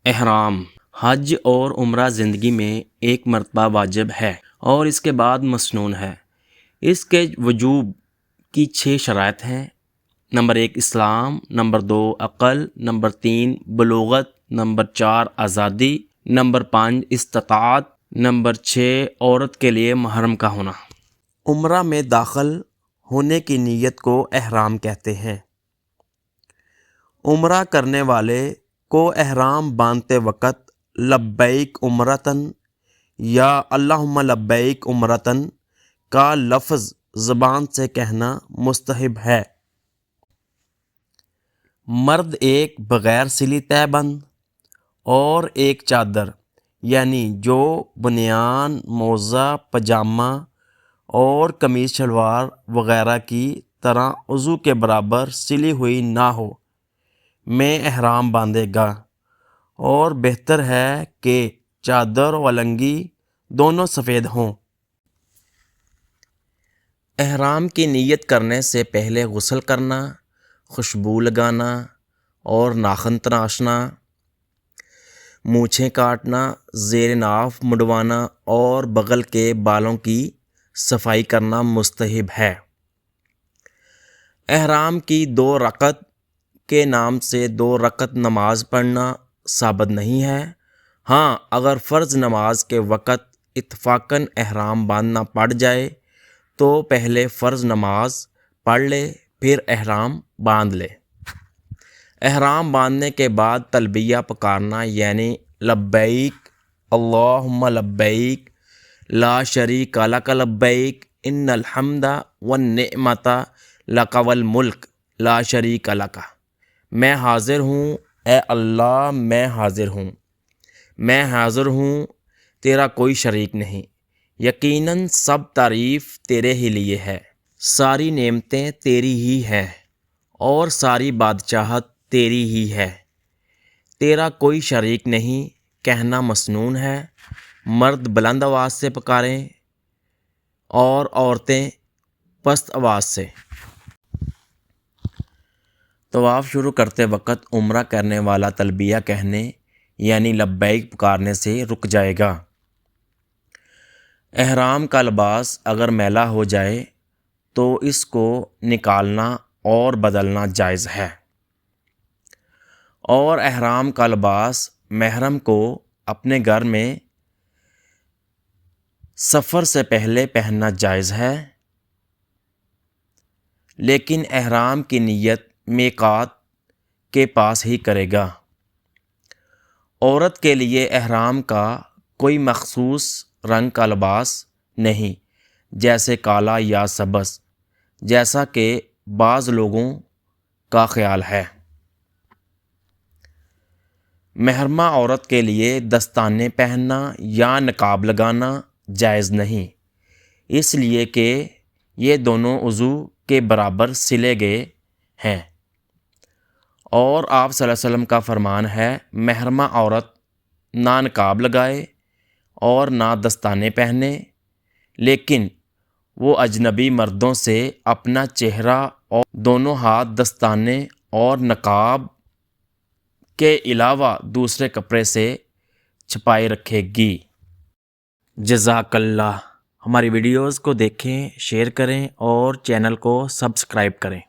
احرام حج اور عمرہ زندگی میں ایک مرتبہ واجب ہے اور اس کے بعد مسنون ہے۔ اس کے وجوب کی 6 شرائط ہیں۔ نمبر 1 اسلام، نمبر 2 عقل، نمبر 3 بلوغت، نمبر 4 آزادی، نمبر 5 استطاعت، نمبر 6 عورت کے لیے محرم کا ہونا۔ عمرہ میں داخل ہونے کی نیت کو احرام کہتے ہیں۔ عمرہ کرنے والے کو احرام باندھتے وقت لبیک عمرتن یا اللہم لبیک عمرتن کا لفظ زبان سے کہنا مستحب ہے۔ مرد ایک بغیر سلی تہہ بند اور ایک چادر یعنی جو بنیان، موزہ، پاجامہ اور قمیص شلوار وغیرہ کی طرح عضو کے برابر سلی ہوئی نہ ہو میں احرام باندھے گا، اور بہتر ہے کہ چادر و لنگی دونوں سفید ہوں۔ احرام کی نیت کرنے سے پہلے غسل کرنا، خوشبو لگانا اور ناخن تراشنا، مونچھیں کاٹنا، زیر ناف منڈوانا اور بغل کے بالوں کی صفائی کرنا مستحب ہے۔ احرام کی 2 رکعت کے نام سے 2 رکعت نماز پڑھنا ثابت نہیں ہے۔ ہاں، اگر فرض نماز کے وقت اتفاقاً احرام باندھنا پڑ جائے تو پہلے فرض نماز پڑھ لے پھر احرام باندھ لے۔ احرام باندھنے کے بعد تلبیہ پکارنا یعنی لبیک اللہم لبیک لا شریک لک لبیک ان الحمد والنعمت لک والملک لا شریک لک۔ میں حاضر ہوں اے اللہ، میں حاضر ہوں، میں حاضر ہوں، تیرا کوئی شریک نہیں، یقیناً سب تعریف تیرے ہی لیے ہے، ساری نعمتیں تیری ہی ہیں اور ساری بادشاہت تیری ہی ہے، تیرا کوئی شریک نہیں کہنا مسنون ہے۔ مرد بلند آواز سے پکاریں اور عورتیں پست آواز سے۔ طواف شروع کرتے وقت عمرہ کرنے والا تلبیہ کہنے یعنی لبیک پکارنے سے رک جائے گا۔ احرام کا لباس اگر میلا ہو جائے تو اس کو نکالنا اور بدلنا جائز ہے، اور احرام کا لباس محرم کو اپنے گھر میں سفر سے پہلے پہننا جائز ہے، لیکن احرام کی نیت میقات کے پاس ہی کرے گا۔ عورت کے لیے احرام کا کوئی مخصوص رنگ کا لباس نہیں، جیسے کالا یا سبز، جیسا کہ بعض لوگوں کا خیال ہے۔ محرمہ عورت کے لیے دستانے پہننا یا نقاب لگانا جائز نہیں، اس لیے کہ یہ دونوں عضو کے برابر سلے گئے ہیں، اور آپ صلی اللہ علیہ وسلم کا فرمان ہے محرمہ عورت نہ نقاب لگائے اور نہ دستانے پہنے، لیکن وہ اجنبی مردوں سے اپنا چہرہ اور دونوں ہاتھ دستانے اور نقاب کے علاوہ دوسرے کپڑے سے چھپائے رکھے گی۔ جزاک اللہ۔ ہماری ویڈیوز کو دیکھیں، شیئر کریں اور چینل کو سبسکرائب کریں۔